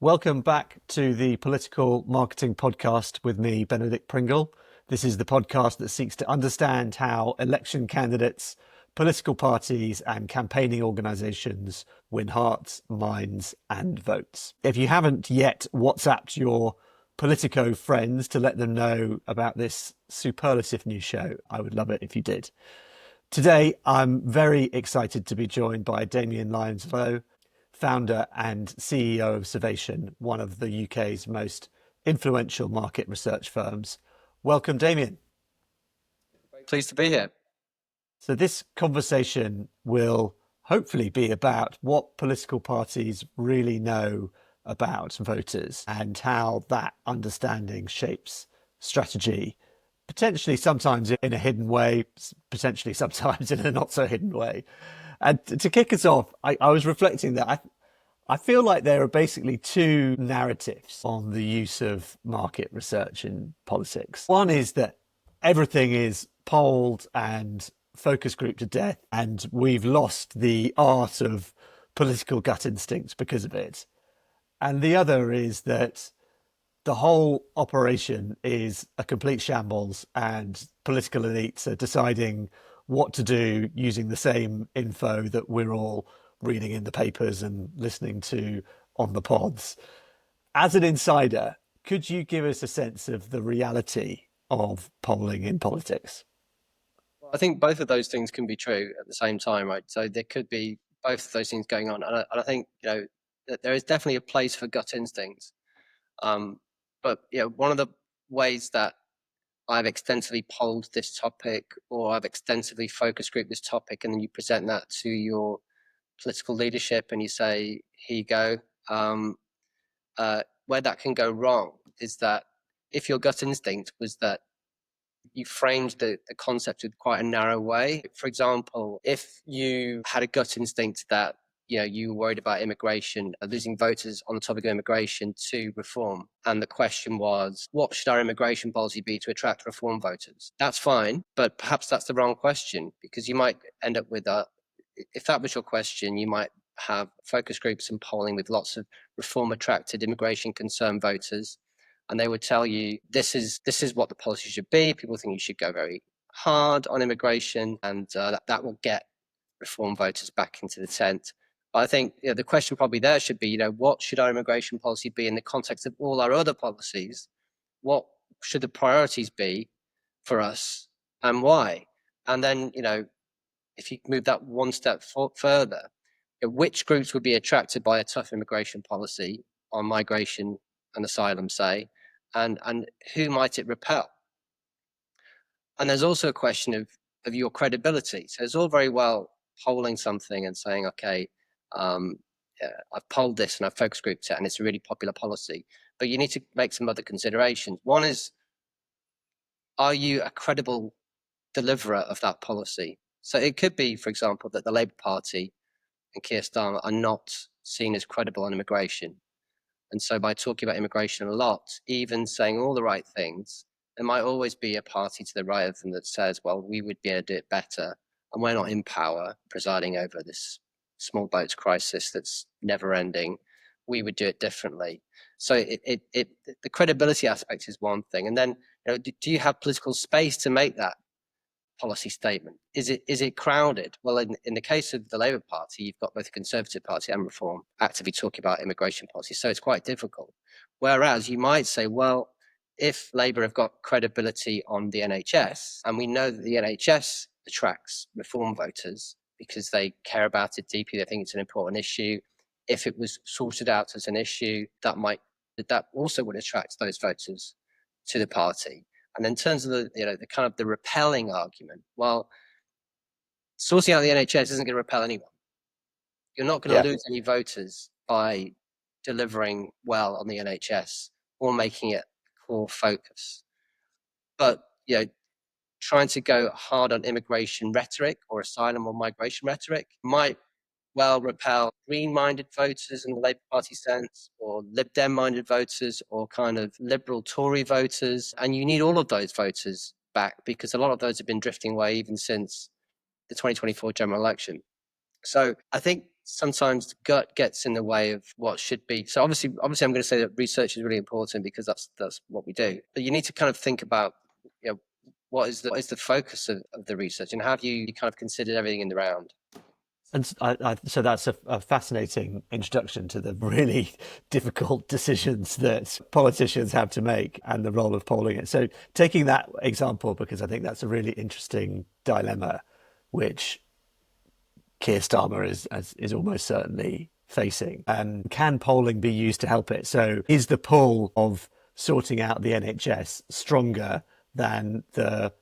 Welcome back to the Political Marketing Podcast with me, Benedict Pringle. This is the podcast that seeks to understand how election candidates, political parties, and campaigning organisations win hearts, minds, and votes. If you haven't yet WhatsApped your Politico friends to let them know about this superlative new show, I would love it if you did. Today, I'm very excited to be joined by Damian Lyons Lowe, founder and CEO of Survation, one of the UK's most influential market research firms. Welcome, Damian. Pleased to be here. So this conversation will hopefully be about what political parties really know about voters and how that understanding shapes strategy, potentially sometimes in a hidden way, potentially sometimes in a not so hidden way. And to kick us off, I was reflecting that I feel like there are basically two narratives on the use of market research in politics. One is that everything is polled and focus group to death, and we've lost the art of political gut instinct because of it. And the other is that the whole operation is a complete shambles and political elites are deciding what to do using the same info that we're all reading in the papers and listening to on the pods. As an insider, could you give us a sense of the reality of polling in politics? I think both of those things can be true at the same time, right? So there could be both of those things going on. And I think, that there is definitely a place for gut instincts. But, one of the ways that I've extensively polled this topic, or I've extensively focus grouped this topic, and then you present that to your political leadership and you say, here you go. Where that can go wrong is that if your gut instinct was that you framed the concept in quite a narrow way. For example, if you had a gut instinct that you were worried about immigration, losing voters on the topic of immigration to reform, and the question was, what should our immigration policy be to attract reform voters? That's fine, but perhaps that's the wrong question, because you might end up with if that was your question, you might have focus groups and polling with lots of reform attracted immigration concerned voters, and they would tell you this is what the policy should be. People think you should go very hard on immigration, and that will get reform voters back into the tent. But I think the question probably there should be, what should our immigration policy be in the context of all our other policies? What should the priorities be for us, and why? And then, if you move that one step further, which groups would be attracted by a tough immigration policy on migration and asylum, say, and who might it repel? And there's also a question of your credibility. So it's all very well polling something and saying, okay, I've polled this and I've focus grouped it and it's a really popular policy, but you need to make some other considerations. One is, are you a credible deliverer of that policy? So it could be, for example, that the Labour Party and Keir Starmer are not seen as credible on immigration. And so by talking about immigration a lot, even saying all the right things, there might always be a party to the right of them that says, well, we would be able to do it better. And we're not in power presiding over this small boats crisis that's never ending. We would do it differently. So the credibility aspect is one thing. And then, do you have political space to make that policy statement? Is it crowded? Well, in the case of the Labour Party, you've got both the Conservative Party and Reform actively talking about immigration policy, so it's quite difficult. Whereas you might say, well, if Labour have got credibility on the NHS, and we know that the NHS attracts reform voters because they care about it deeply, they think it's an important issue. If it was sorted out as an issue, that also would attract those voters to the party. And in terms of the kind of the repelling argument, well, sorting out the NHS isn't going to repel anyone. You're not going to lose any voters by delivering well on the NHS or making it a core focus. But trying to go hard on immigration rhetoric or asylum or migration rhetoric might well repel green-minded voters in the Labour Party sense, or Lib Dem-minded voters, or kind of liberal Tory voters. And you need all of those voters back, because a lot of those have been drifting away even since the 2024 general election. So I think sometimes the gut gets in the way of what should be. So obviously I'm going to say that research is really important because that's what we do. But you need to kind of think about, you know, what is the focus of the research, and how do you kind of consider everything in the round? And so that's a fascinating introduction to the really difficult decisions that politicians have to make and the role of polling. So taking that example, because I think that's a really interesting dilemma, which Keir Starmer is almost certainly facing. And can polling be used to help it? So is the pull of sorting out the NHS stronger than the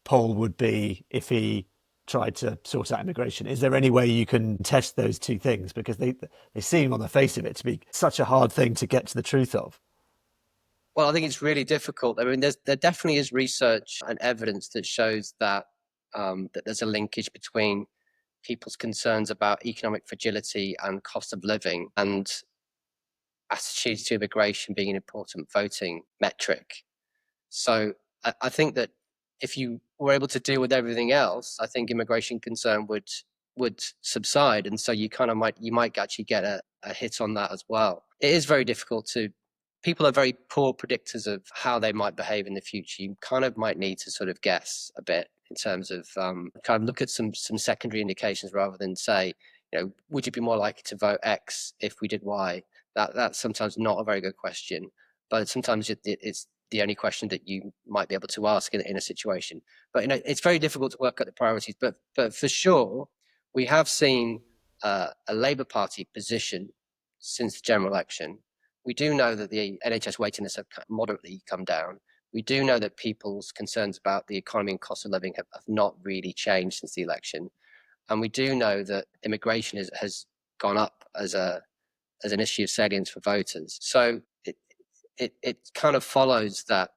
poll would be if he tried to sort out immigration? Is there any way you can test those two things? Because they seem on the face of it to be such a hard thing to get to the truth of. Well, I think it's really difficult. I mean, there definitely is research and evidence that shows that that there's a linkage between people's concerns about economic fragility and cost of living, and attitudes to immigration being an important voting metric. So I think that if you were able to deal with everything else, I think immigration concern would subside, and so you might actually get a hit on that as well. It is very difficult to. People are very poor predictors of how they might behave in the future. You kind of might need to sort of guess a bit in terms of kind of look at some secondary indications rather than say, you know, would you be more likely to vote X if we did Y? That's sometimes not a very good question, but sometimes it's the only question that you might be able to ask in a situation. But you know, it's very difficult to work out the priorities. But for sure, we have seen a Labour Party position since the general election. We do know that the NHS waiting lists have moderately come down. We do know that people's concerns about the economy and cost of living have not really changed since the election. And we do know that immigration has gone up as an issue of salience for voters. So it kind of follows that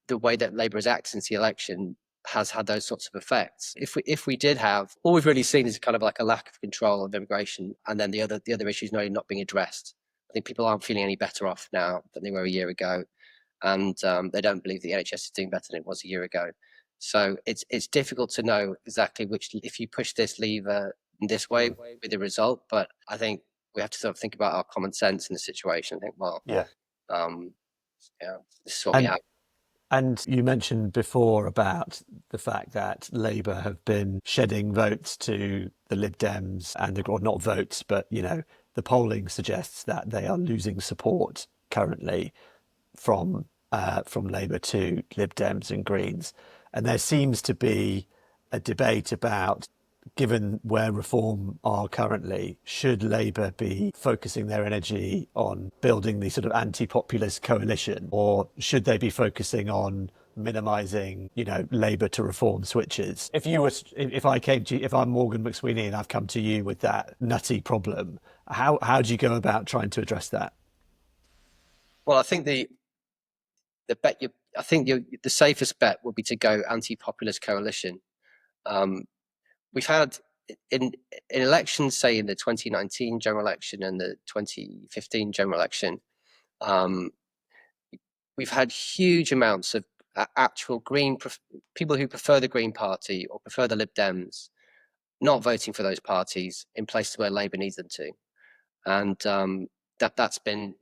the way that Labour has acted since the election has had those sorts of effects. If we did have, all we've really seen is kind of like a lack of control of immigration, and then the other issues not being addressed. I think people aren't feeling any better off now than they were a year ago, and they don't believe the NHS is doing better than it was a year ago. So it's difficult to know exactly which, if you push this lever in this way, with the result. But I think we have to sort of think about our common sense in the situation. I think, well, Yeah. Yeah, this is what we have. And you mentioned before about the fact that Labour have been shedding votes to the Lib Dems, or not votes, but, you know, the polling suggests that they are losing support currently from Labour to Lib Dems and Greens. And there seems to be a debate about, given where reform are currently, should Labour be focusing their energy on building the sort of anti-populist coalition, or should they be focusing on minimising, you know, Labour to reform switches? If I came to you, if I'm Morgan McSweeney and I've come to you with that nutty problem, how do you go about trying to address that? Well, I think the safest bet would be to go anti-populist coalition. We've had in elections, say in the 2019 general election and the 2015 general election, we've had huge amounts of actual people who prefer the Green Party or prefer the Lib Dems not voting for those parties in places where Labour needs them to, and that's been,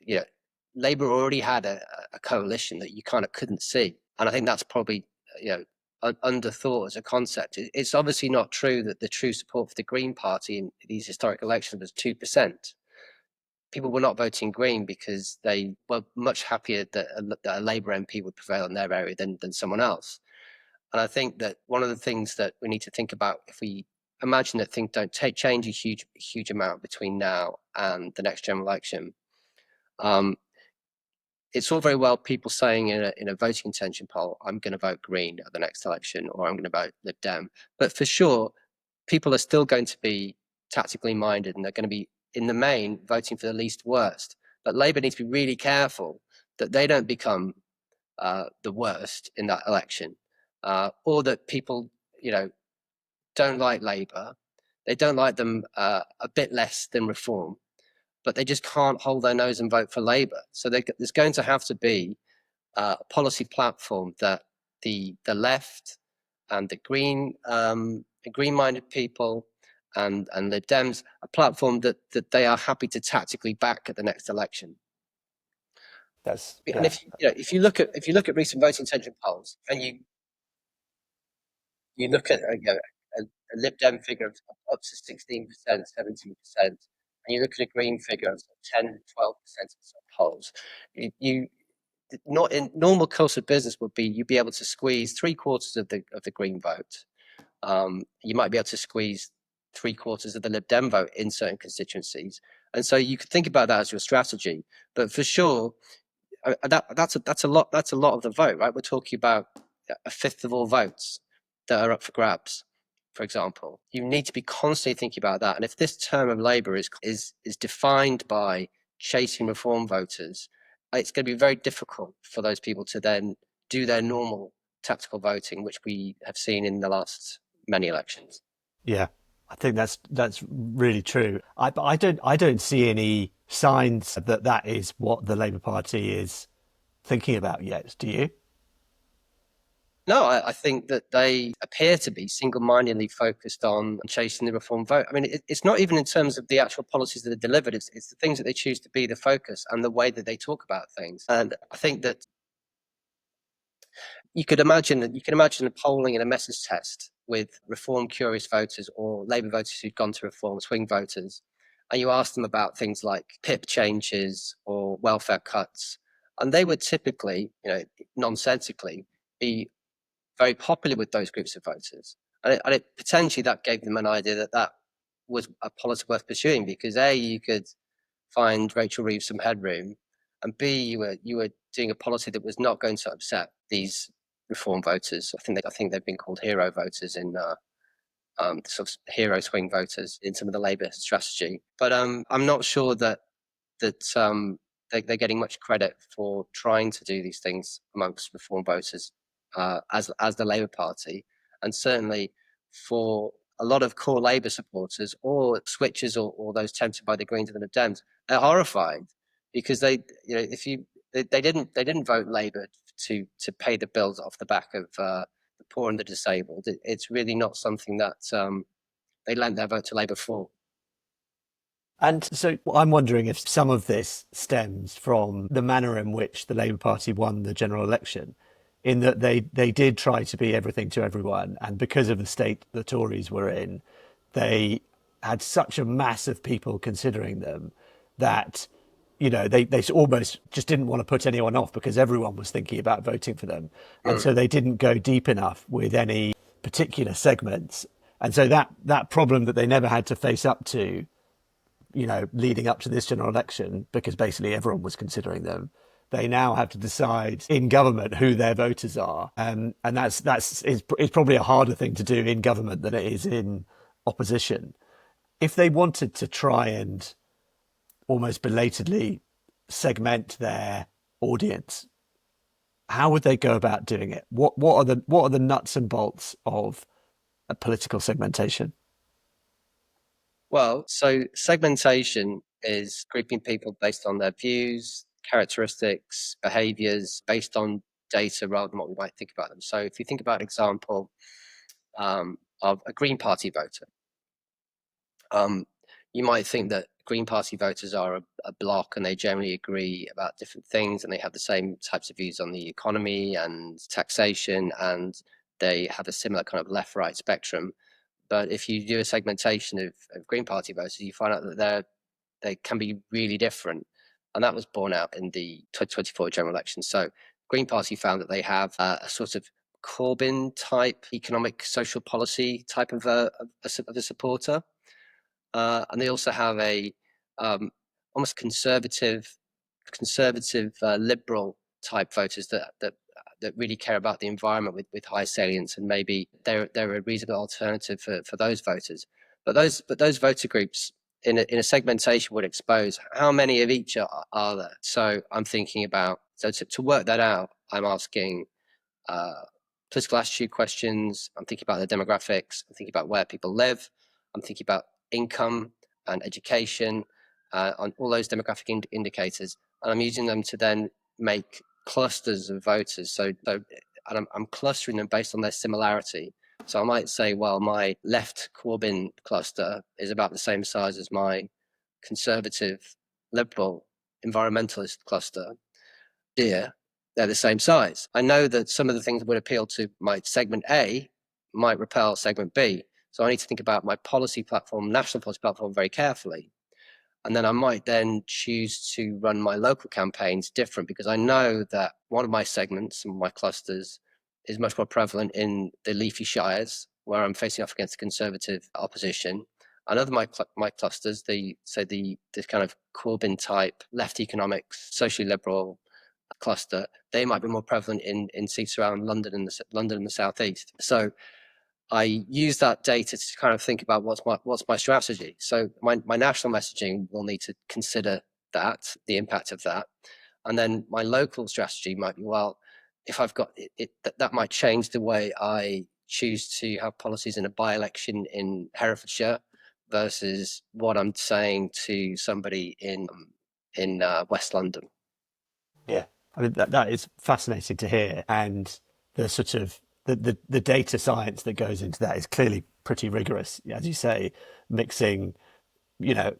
you know, Labour already had a coalition that you kind of couldn't see, and I think that's probably, you know, underthought as a concept. It's obviously not true that the true support for the Green Party in these historic elections was 2%. People were not voting Green because they were much happier that a Labour MP would prevail in their area than someone else. And I think that one of the things that we need to think about, if we imagine that things don't change a huge amount between now and the next general election, it's all very well people saying in a voting intention poll, I'm going to vote Green at the next election, or I'm going to vote Lib Dem. But for sure, people are still going to be tactically minded, and they're going to be, in the main, voting for the least worst. But Labour needs to be really careful that they don't become the worst in that election, or that people, you know, don't like Labour. They don't like them a bit less than Reform, but they just can't hold their nose and vote for Labour. So there's going to have to be a policy platform that the left and the green-minded people and Lib Dems a platform that they are happy to tactically back at the next election. And if you look at recent voting intention polls, and you look at a Lib Dem figure of up to 16%, 17%, and you look at a Green figure of 10, 12% in some polls, you not in normal course of business would be you'd be able to squeeze 3/4 of the Green vote. You might be able to squeeze 3/4 of the Lib Dem vote in certain constituencies, and so you could think about that as your strategy. But for sure, that's a lot. That's a lot of the vote, right? We're talking about a fifth of all votes that are up for grabs. For example, you need to be constantly thinking about that. And if this term of Labour is defined by chasing reform voters, it's going to be very difficult for those people to then do their normal tactical voting, which we have seen in the last many elections. Yeah, I think that's really true. I don't see any signs that that is what the Labour Party is thinking about yet. Do you? No, I think that they appear to be single-mindedly focused on chasing the reform vote. I mean, it's not even in terms of the actual policies that are delivered. It's the things that they choose to be the focus and the way that they talk about things. And I think that you can imagine a polling and a message test with reform curious voters or Labour voters who'd gone to reform, swing voters, and you ask them about things like PIP changes or welfare cuts, and they would typically, nonsensically, be very popular with those groups of voters. And potentially that gave them an idea that was a policy worth pursuing, because A, you could find Rachel Reeves some headroom, and B, you were doing a policy that was not going to upset these reform voters. I think they've been called hero voters in sort of hero swing voters in some of the Labour strategy. But I'm not sure that they're getting much credit for trying to do these things amongst reform voters as the Labour Party, and certainly for a lot of core Labour supporters or switchers or those tempted by the Greens and the Dems, they're horrified because they didn't vote Labour to pay the bills off the back of the poor and the disabled. It's really not something that they lent their vote to Labour for. And so I'm wondering if some of this stems from the manner in which the Labour Party won the general election, in that they did try to be everything to everyone. And because of the state the Tories were in, they had such a mass of people considering them that, they almost just didn't want to put anyone off because everyone was thinking about voting for them. And so they didn't go deep enough with any particular segments. And so that problem that they never had to face up to, leading up to this general election, because basically everyone was considering them, they now have to decide in government who their voters are, and that's probably a harder thing to do in government than it is in opposition. If they wanted to try and almost belatedly segment their audience, how would they go about doing it? What are the nuts and bolts of a political segmentation? Well, so segmentation is grouping people based on their views, characteristics, behaviors, based on data rather than what we might think about them. So if you think about an example of a Green Party voter, you might think that Green Party voters are a bloc and they generally agree about different things and they have the same types of views on the economy and taxation, and they have a similar kind of left-right spectrum. But if you do a segmentation of Green Party voters, you find out that they can be really different. And that was borne out in the 2024 general election. So Green Party found that they have a sort of Corbyn type economic social policy type of a supporter. And they also have a almost conservative liberal type voters that really care about the environment with high salience, and maybe they're a reasonable alternative for those voters. But those voter groups in a segmentation would expose how many of each are there. So I'm thinking about, to work that out, I'm asking political attitude questions. I'm thinking about the demographics. I'm thinking about where people live. I'm thinking about income and education, on all those demographic indicators, and I'm using them to then make clusters of voters. And I'm clustering them based on their similarity. So I might say, well, my left Corbyn cluster is about the same size as my conservative, liberal, environmentalist cluster. They're the same size. I know that some of the things that would appeal to my segment A might repel segment B. So I need to think about my policy platform, national policy platform, very carefully. And then I might then choose to run my local campaigns different, because I know that one of my segments and my clusters is much more prevalent in the leafy shires, where I'm facing off against the conservative opposition. Another my clusters, the kind of Corbyn type left economics, socially liberal cluster, they might be more prevalent in seats around London and the southeast. So I use that data to kind of think about what's my strategy. So my national messaging will need to consider that, the impact of that, and then my local strategy might be, well, if I've got it, that might change the way I choose to have policies in a by-election in Herefordshire versus what I'm saying to somebody in West London. Yeah, I mean that is fascinating to hear, and the sort of the data science that goes into that is clearly pretty rigorous, as you say, mixing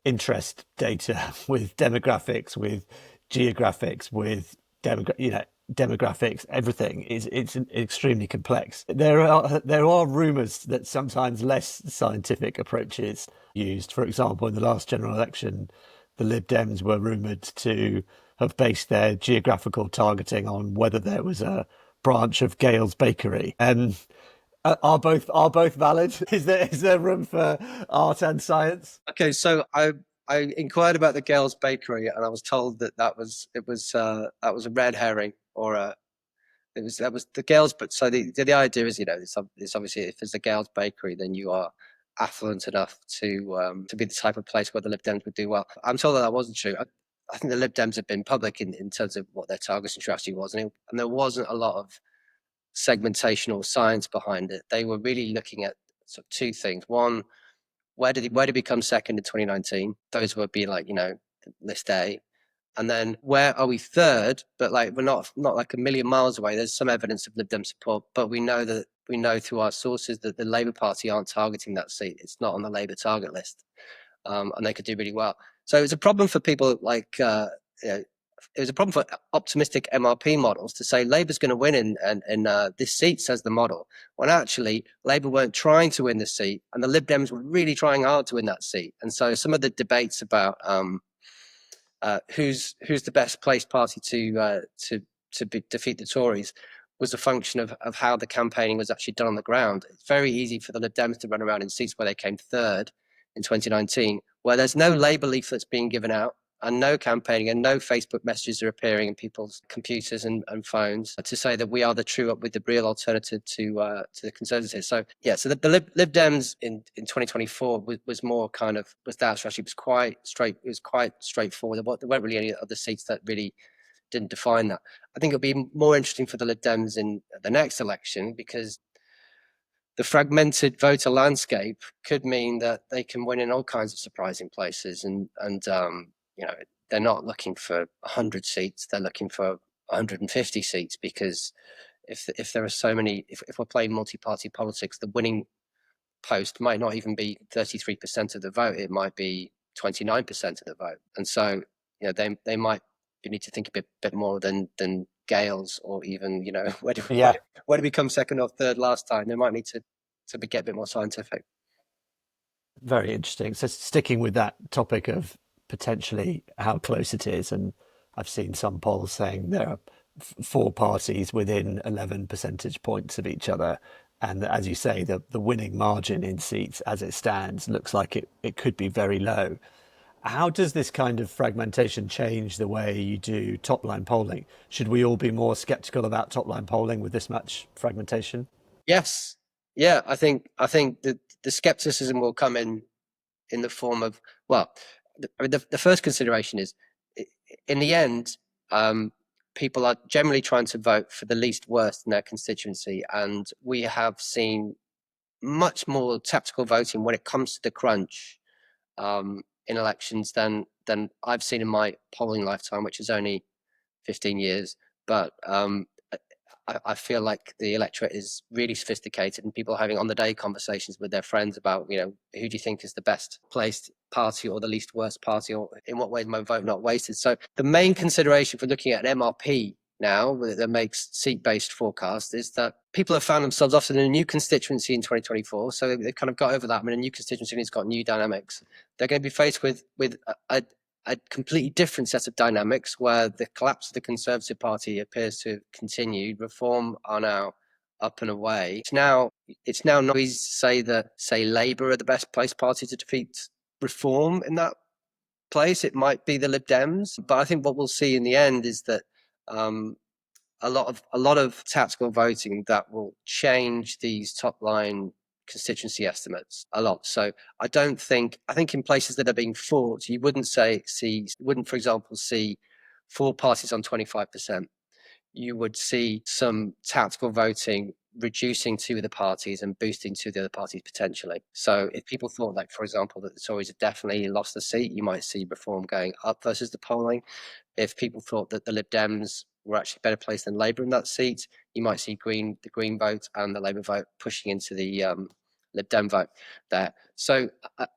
interest data with demographics, with geographics, with demographics. Everything is it's extremely complex. There are rumours that sometimes less scientific approaches used. For example, in the last general election, the Lib Dems were rumoured to have based their geographical targeting on whether there was a branch of Gale's Bakery. Are both valid? Is there room for art and science? Okay, so I inquired about the Gale's Bakery, and I was told that was a red herring, or that was the Gale's. But so the idea is, it's obviously, if it's a Gale's Bakery, then you are affluent enough to be the type of place where the Lib Dems would do well. I'm told that wasn't true. I think the Lib Dems have been public in terms of what their targeting strategy was, and there wasn't a lot of segmentation or science behind it. They were really looking at sort of two things. One, where did he become second in 2019? Those would be like, list A. And then where are we third? But like we're not like a million miles away. There's some evidence of Lib Dem support, but we know through our sources that the Labour Party aren't targeting that seat. It's not on the Labour target list, and they could do really well. So it's a problem for people like it was a problem for optimistic MRP models to say Labour's going to win in this seat, says the model, when actually Labour weren't trying to win the seat, and the Lib Dems were really trying hard to win that seat. And so some of the debates about who's the best placed party to defeat the Tories was a function of how the campaigning was actually done on the ground. It's very easy for the Lib Dems to run around in seats where they came third in 2019, where there's no Labour leaflets being given out, and no campaigning, and no Facebook messages are appearing in people's computers and phones to say that we are with the real alternative to the Conservatives. So yeah, so the Lib Dems in 2024 was more kind of, was that strategy. It was quite straightforward. There weren't really any other seats that really didn't define that. I think it'll be more interesting for the Lib Dems in the next election, because the fragmented voter landscape could mean that they can win in all kinds of surprising places, and they're not looking for 100 seats, they're looking for 150 seats, because if there are so many, if we're playing multi-party politics, the winning post might not even be 33% of the vote, it might be 29% of the vote. And so they might need to think a bit more than Gales, or even where do we come second or third last time. They might need to get a bit more scientific. Very interesting. So sticking with that topic of potentially how close it is, and I've seen some polls saying there are four parties within 11 percentage points of each other, and as you say, the winning margin in seats as it stands looks like it could be very low. How does this kind of fragmentation change the way you do top line polling? Should we all be more skeptical about top line polling with this much fragmentation? Yes. Yeah, I think the skepticism will come in the form of, well, the first consideration is, in the end, people are generally trying to vote for the least worst in their constituency, and we have seen much more tactical voting when it comes to the crunch in elections than I've seen in my polling lifetime, which is only 15 years. But I feel like the electorate is really sophisticated, and people are having on-the-day conversations with their friends about, who do you think is the best placed party or the least worst party, or in what way is my vote not wasted? So the main consideration for looking at an MRP now that makes seat-based forecast is that people have found themselves often in a new constituency in 2024. So they've kind of got over that. I mean, a new constituency has got new dynamics. They're going to be faced with a completely different set of dynamics where the collapse of the Conservative Party appears to have continued. Reform are now up and away. It's now not easy to say that, say, Labour are the best placed party to defeat Reform in that place. It might be the Lib Dems, but I think what we'll see in the end is that a lot of tactical voting that will change these top line constituency estimates a lot. So I think in places that are being fought, you wouldn't, for example, see 4 parties on 25%. You would see some tactical voting reducing 2 of the parties and boosting 2 of the other parties potentially. So if people thought, like, for example, that the Tories had definitely lost the seat, you might see Reform going up versus the polling. If people thought that the Lib Dems were actually better placed than Labour in that seat, you might see the Green vote and the Labour vote pushing into the Lib Dem vote there. So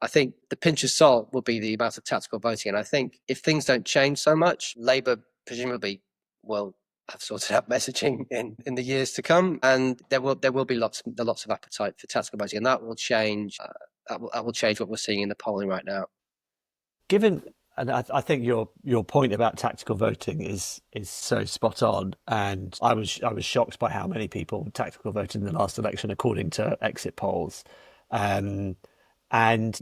I think the pinch of salt will be the amount of tactical voting. And I think if things don't change so much, Labour presumably will have sorted out messaging in the years to come, and there will be lots of appetite for tactical voting, and that will change. That will change what we're seeing in the polling right now. Given, and I think your point about tactical voting is so spot on, and I was shocked by how many people tactical voted in the last election according to exit polls, and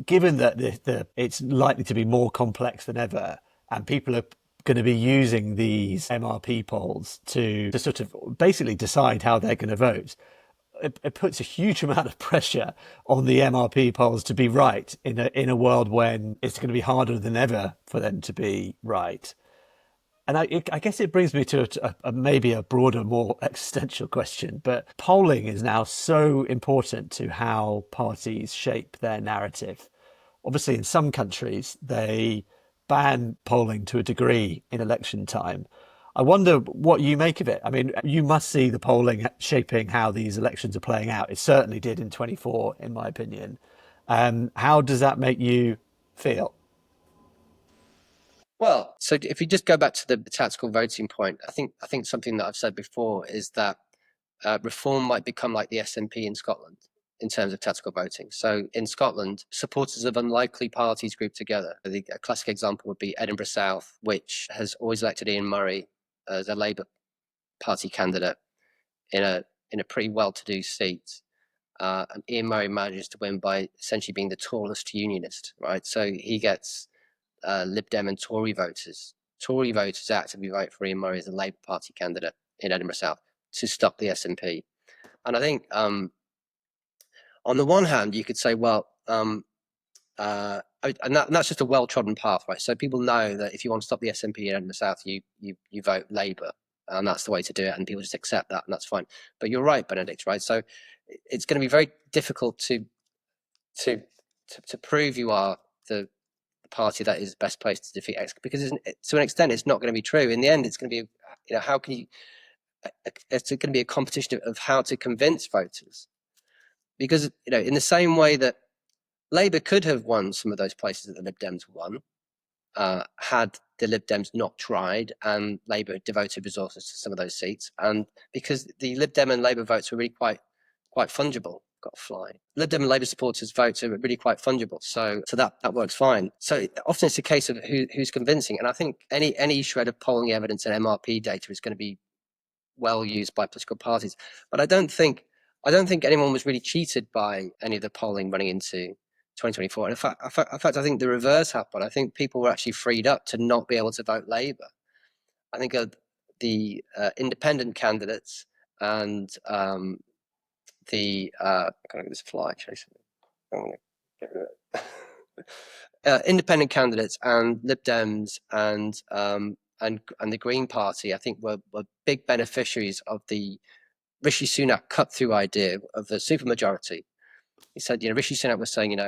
given that it's likely to be more complex than ever, and people are going to be using these MRP polls to sort of basically decide how they're going to vote. It puts a huge amount of pressure on the MRP polls to be right in a world when it's going to be harder than ever for them to be right. And I guess it brings me to maybe a broader, more existential question. But polling is now so important to how parties shape their narrative. Obviously, in some countries, they ban polling to a degree in election time. I wonder what you make of it. I mean, you must see the polling shaping how these elections are playing out. It certainly did in 24, in my opinion. How does that make you feel? Well, so if you just go back to the tactical voting point, I think something that I've said before is that Reform might become like the SNP in Scotland in terms of tactical voting. So in Scotland, supporters of unlikely parties group together. A classic example would be Edinburgh South, which has always elected Ian Murray as a Labour Party candidate in a pretty well-to-do seat. And Ian Murray manages to win by essentially being the tallest unionist, right? So he gets Lib Dem and Tory voters. Tory voters actively vote for Ian Murray as a Labour Party candidate in Edinburgh South to stop the SNP. And I think on the one hand, you could say, well, and that's just a well-trodden path, right? So people know that if you want to stop the SNP in Edinburgh South, you vote Labour, and that's the way to do it, and people just accept that, and that's fine. But you're right, Benedict, right? So it's going to be very difficult to prove you are the party that is best placed to defeat X, because to an extent it's not going to be true. In the end, it's going to be, how can you? It's going to be a competition of how to convince voters, because in the same way that Labour could have won some of those places that the Lib Dems won, had the Lib Dems not tried and Labour devoted resources to some of those seats, and because the Lib Dem and Labour votes were really quite fungible. Got a fly. Lib Dem and Labour supporters' votes are really quite fungible, so that works fine. So often it's a case of who's convincing, and I think any shred of polling evidence and MRP data is going to be well used by political parties. But I don't think anyone was really cheated by any of the polling running into 2024. And in fact, I think the reverse happened. I think people were actually freed up to not be able to vote Labour. I think the independent candidates and I'm gonna get this fly chasing me. I'm gonna get rid of it. Independent candidates and Lib Dems and the Green Party, I think, were big beneficiaries of the Rishi Sunak cut-through idea of the supermajority. He said, Rishi Sunak was saying,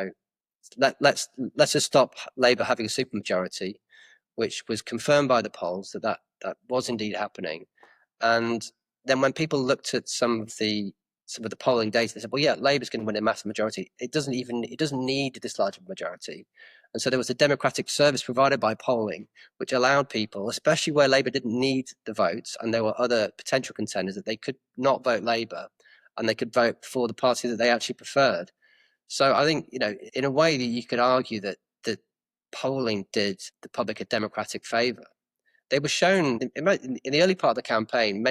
let's just stop Labour having a supermajority, which was confirmed by the polls that was indeed happening, and then when people looked at some of the polling data, they said, well, yeah, Labour's going to win a massive majority. It doesn't need this large of a majority. And so there was a democratic service provided by polling, which allowed people, especially where Labour didn't need the votes and there were other potential contenders, that they could not vote Labour and they could vote for the party that they actually preferred. So I think, in a way that you could argue that polling did the public a democratic favour. They were shown in the early part of the campaign,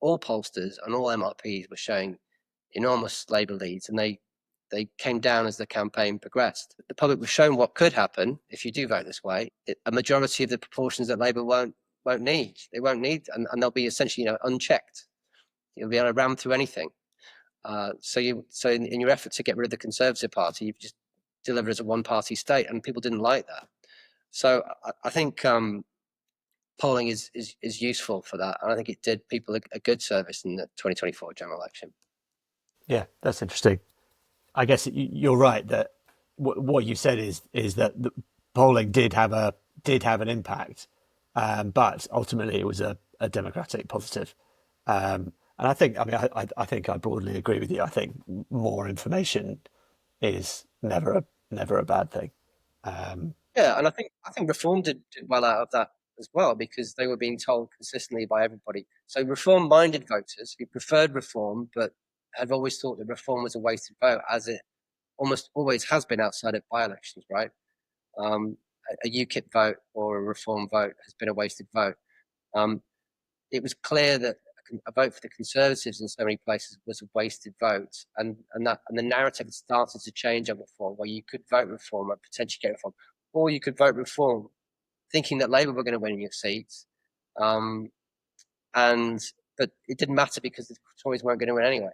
all pollsters and all MRPs were showing enormous Labour leads, and they came down as the campaign progressed. The public was shown what could happen if you do vote this way. A majority of the proportions that Labour won't need. They won't need, and they'll be essentially unchecked. You'll be able to ram through anything. So in your effort to get rid of the Conservative Party, you've just delivered as a one-party state, and people didn't like that. So I think polling is useful for that, and I think it did people a good service in the 2024 general election. Yeah, that's interesting. I guess you're right that what you said is that the polling did have an impact, but ultimately it was a democratic positive. And I think, I think I broadly agree with you. I think more information is never a bad thing. Yeah, and I think Reform did well out of that as well, because they were being told consistently by everybody. So Reform-minded voters who preferred Reform but had always thought that Reform was a wasted vote, as it almost always has been outside of by-elections, right? A UKIP vote or a Reform vote has been a wasted vote. It was clear that a vote for the Conservatives in so many places was a wasted vote, and the narrative had started to change on Reform, where you could vote Reform and potentially get Reform, or you could vote Reform thinking that Labour were going to win your seats, but it didn't matter because the Tories weren't going to win anyway.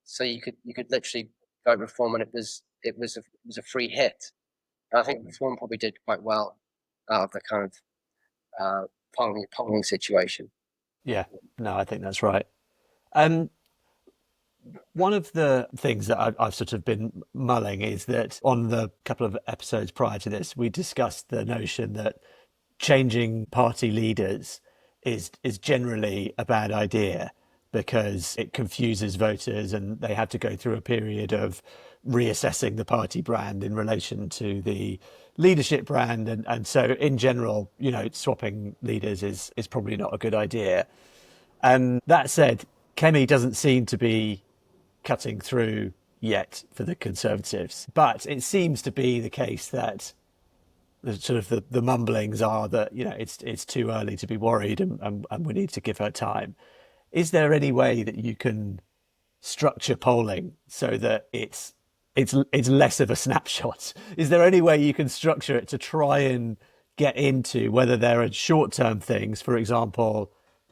So you could literally vote Reform, and it was a free hit. And I think Reform probably did quite well out of the kind of polling situation. Yeah, no, I think that's right. One of the things that I've sort of been mulling is that on the couple of episodes prior to this, we discussed the notion that changing party leaders is generally a bad idea because it confuses voters and they have to go through a period of reassessing the party brand in relation to the leadership brand. And so in general, swapping leaders is probably not a good idea. And that said, Kemi doesn't seem to be cutting through yet for the Conservatives, but it seems to be the case that the mumblings are that it's too early to be worried and we need to give her time. Is there any way that you can structure polling so that it's less of a snapshot? Is there any way you can structure it to try and get into whether there are short-term things, for example,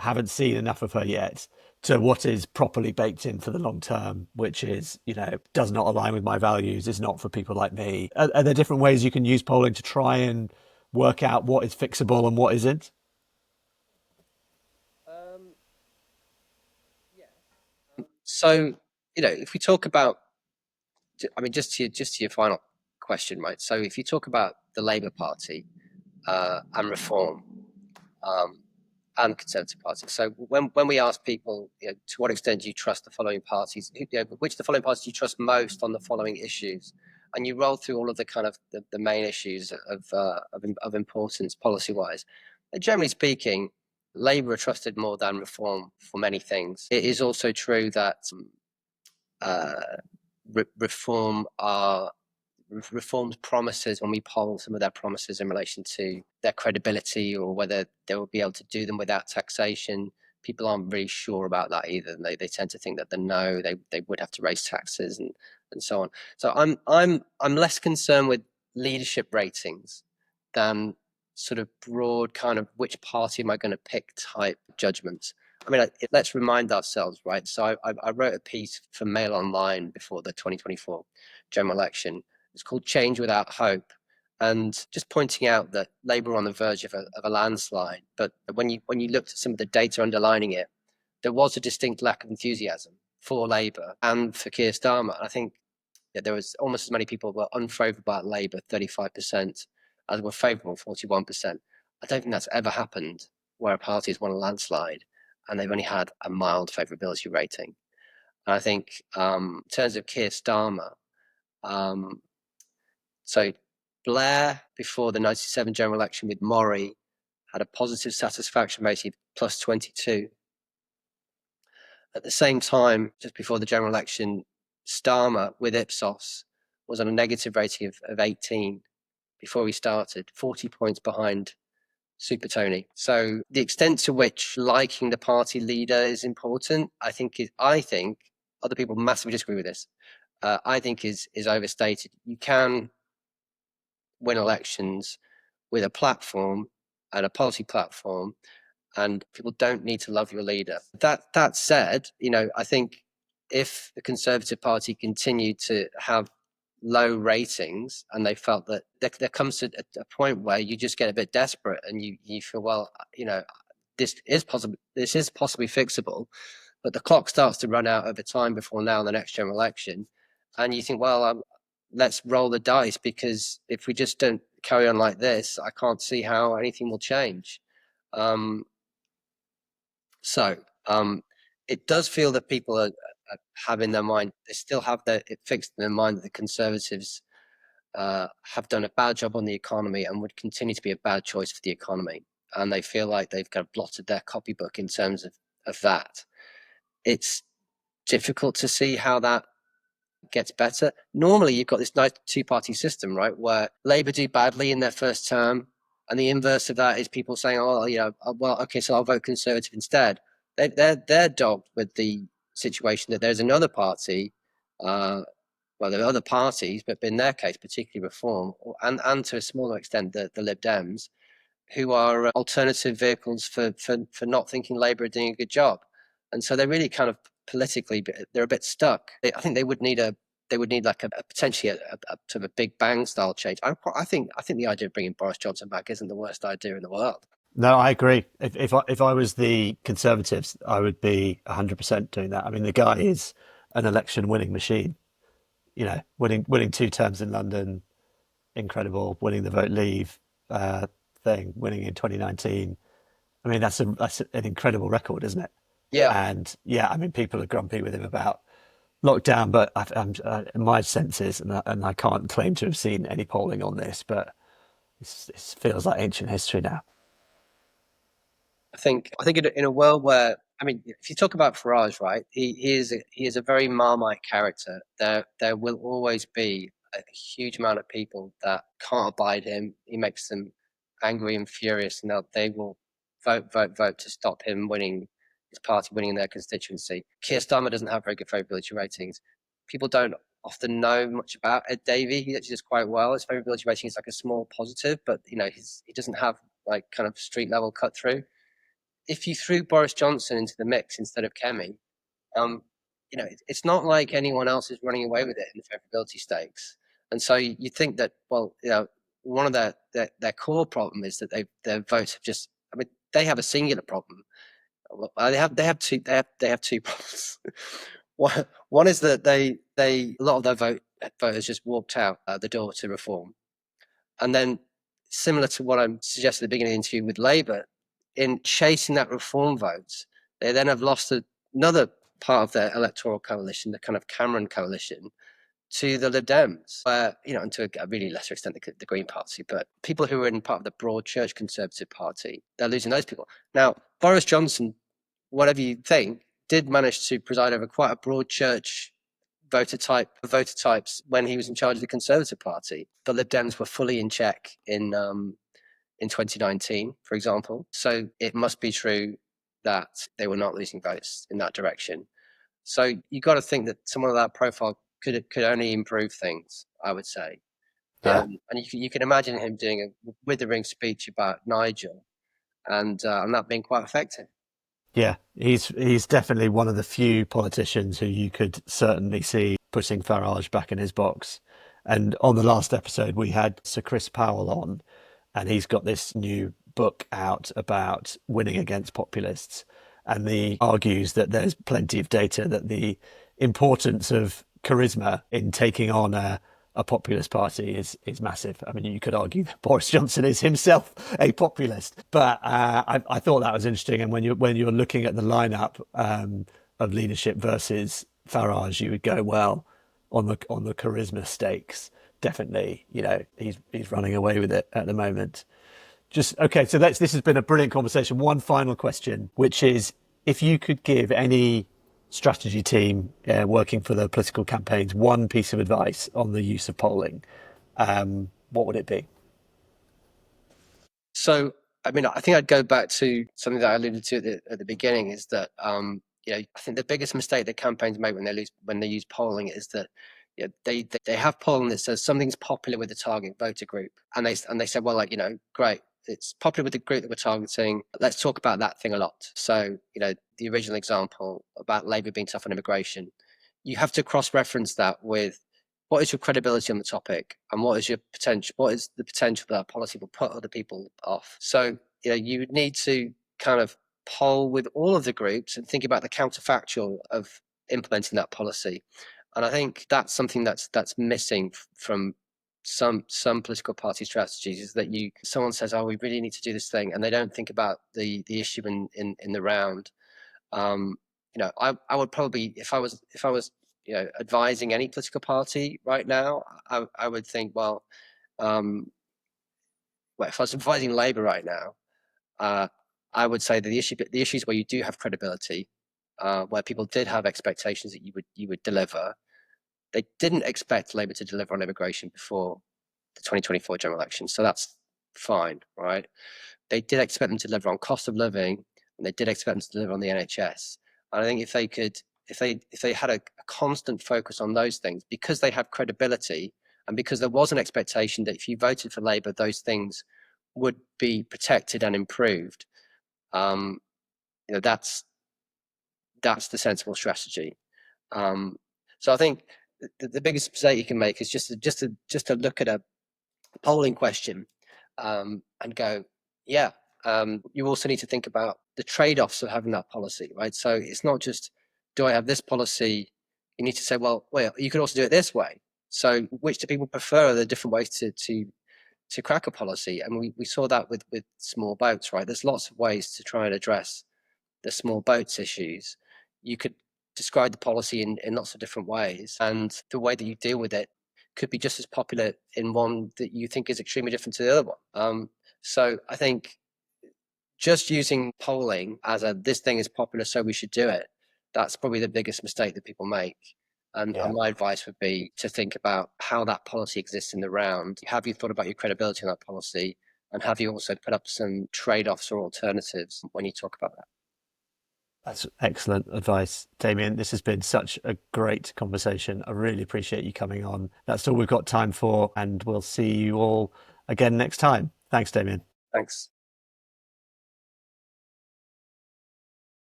haven't seen enough of her yet, to what is properly baked in for the long term, which is, does not align with my values, is not for people like me? Are there different ways you can use polling to try and work out what is fixable and what isn't? Yeah. So, if we talk about, just to your final question, right? So if you talk about the Labour Party and Reform, and Conservative Party. So when we ask people, to what extent do you trust the following parties, which of the following parties do you trust most on the following issues, and you roll through all of the kind of the main issues of importance policy-wise, generally speaking, Labour are trusted more than Reform for many things. It is also true that Reform's promises, when we poll some of their promises in relation to their credibility or whether they will be able to do them without taxation, people aren't really sure about that either. They tend to think that they would have to raise taxes and so on. So I'm less concerned with leadership ratings than sort of broad kind of which party am I going to pick type judgments. Let's remind ourselves, right? So I wrote a piece for Mail Online before the 2024 general election. It's called Change Without Hope, and just pointing out that Labour are on the verge of a landslide. But when you looked at some of the data underlining it, there was a distinct lack of enthusiasm for Labour and for Keir Starmer. I think there was almost as many people were unfavourable about Labour, 35%, as were favourable, 41%. I don't think that's ever happened where a party has won a landslide. and they've only had a mild favourability rating. And I think in terms of Keir Starmer, so Blair, before the 97 general election with Murray, had a positive satisfaction rating of plus 22. At the same time, just before the general election, Starmer with Ipsos was on a negative rating of 18 before he started, 40 points behind Super Tony. So the extent to which liking the party leader is important, I think other people massively disagree with this. I think is overstated. You can win elections with a platform and a policy platform, and people don't need to love your leader. That said, I think if the Conservative Party continued to have low ratings and they felt that there comes to a point where you just get a bit desperate and you feel, well, this is possibly fixable, but the clock starts to run out over time before now and the next general election, and you think, well, let's roll the dice, because if we just don't carry on like this, I can't see how anything will change. It does feel that people have in their mind, they still have it fixed in their mind that the Conservatives have done a bad job on the economy and would continue to be a bad choice for the economy. And they feel like they've kind of blotted their copybook in terms of that. It's difficult to see how that gets better. Normally, you've got this nice two-party system, right, where Labour do badly in their first term, and the inverse of that is people saying, "Oh, well, okay, so I'll vote Conservative instead." They're dogged with the situation that there's another party, well, there are other parties, but in their case, particularly Reform, and to a smaller extent, the Lib Dems, who are alternative vehicles for not thinking Labour are doing a good job, and so they're really kind of politically, they're a bit stuck. I think they would need like a potentially a sort of a big bang style change. I think the idea of bringing Boris Johnson back isn't the worst idea in the world. No, I agree. If I was the Conservatives, I would be 100% doing that. I mean, the guy is an election winning machine. Winning 2 terms in London, incredible. Winning the vote leave thing, winning in 2019. I mean, that's an incredible record, isn't it? Yeah. And yeah, I mean, people are grumpy with him about lockdown, but my sense is, and I can't claim to have seen any polling on this, but it feels like ancient history now. I think in a world where, I mean, if you talk about Farage, right, he is a very Marmite character. There will always be a huge amount of people that can't abide him. He makes them angry and furious, and they will vote to stop him winning, his party winning their constituency. Keir Starmer doesn't have very good favourability ratings. People don't often know much about Ed Davey. He actually does quite well. His favourability rating is like a small positive, but he doesn't have like kind of street level cut through. If you threw Boris Johnson into the mix instead of Kemi, it's not like anyone else is running away with it in the favourability stakes. And so you think that, well, one of their core problem is that their votes have just, I mean, they have a singular problem. They have two problems. One is that a lot of their voters just walked out the door to Reform. And then, similar to what I suggested at the beginning of the interview with Labour, in chasing that Reform vote, they then have lost another part of their electoral coalition, the kind of Cameron coalition, to the Lib Dems, where, and to a really lesser extent, the Green Party, but people who are in part of the broad church Conservative Party, they're losing those people. Now, Boris Johnson, whatever you think, did manage to preside over quite a broad church voter types when he was in charge of the Conservative Party. The Lib Dems were fully in check in 2019, for example. So it must be true that they were not losing votes in that direction. So you got to think that someone of that profile could only improve things, I would say. Yeah. And you can imagine him doing a withering speech about Nigel, and that being quite effective. Yeah, he's definitely one of the few politicians who you could certainly see putting Farage back in his box. And on the last episode, we had Sir Chris Powell on, and he's got this new book out about winning against populists. And he argues that there's plenty of data that the importance of charisma in taking on a a populist party is massive. I mean, you could argue that Boris Johnson is himself a populist, but I thought that was interesting. And when you're looking at the lineup of leadership versus Farage, you would go, well, on the charisma stakes, definitely, he's running away with it at the moment. Just okay. So this has been a brilliant conversation. One final question, which is, if you could give any strategy team working for the political campaigns one piece of advice on the use of polling, what would it be? So, I mean, I think I'd go back to something that I alluded to at the beginning, is that I think the biggest mistake that campaigns make when they use polling is that they have polling that says something's popular with the target voter group, and they say, well, great, it's popular with the group that we're targeting. Let's talk about that thing a lot. So, the original example about Labour being tough on immigration, you have to cross-reference that with what is your credibility on the topic, and what is the potential that policy will put other people off. So, you would need to kind of poll with all of the groups and think about the counterfactual of implementing that policy. And I think that's something that's missing from some political party strategies, is that someone says, oh, we really need to do this thing, and they don't think about the issue in the round. I would probably, if I was advising any political party right now, I would think, well, if I was advising Labour right now, I would say that the issues where you do have credibility, where people did have expectations that you would deliver. They didn't expect Labour to deliver on immigration before the 2024 general election, so that's fine, right? They did expect them to deliver on cost of living, and they did expect them to deliver on the NHS. And I think if they had a constant focus on those things, because they have credibility, and because there was an expectation that if you voted for Labour, those things would be protected and improved. That's the sensible strategy. So I think the biggest mistake you can make is just to look at a polling question and go, yeah. You also need to think about the trade-offs of having that policy, right? So it's not just, do I have this policy? You need to say, well, you could also do it this way. So which do people prefer? Are there different ways to crack a policy? And we saw that with small boats, right? There's lots of ways to try and address the small boats issues. You could describe the policy in lots of different ways, and the way that you deal with it could be just as popular in one that you think is extremely different to the other one. So I think just using polling as this thing is popular, so we should do it, that's probably the biggest mistake that people make. And my advice would be to think about how that policy exists in the round. Have you thought about your credibility on that policy? And have you also put up some trade-offs or alternatives when you talk about that? That's excellent advice, Damian. This has been such a great conversation. I really appreciate you coming on. That's all we've got time for, and we'll see you all again next time. Thanks, Damian. Thanks.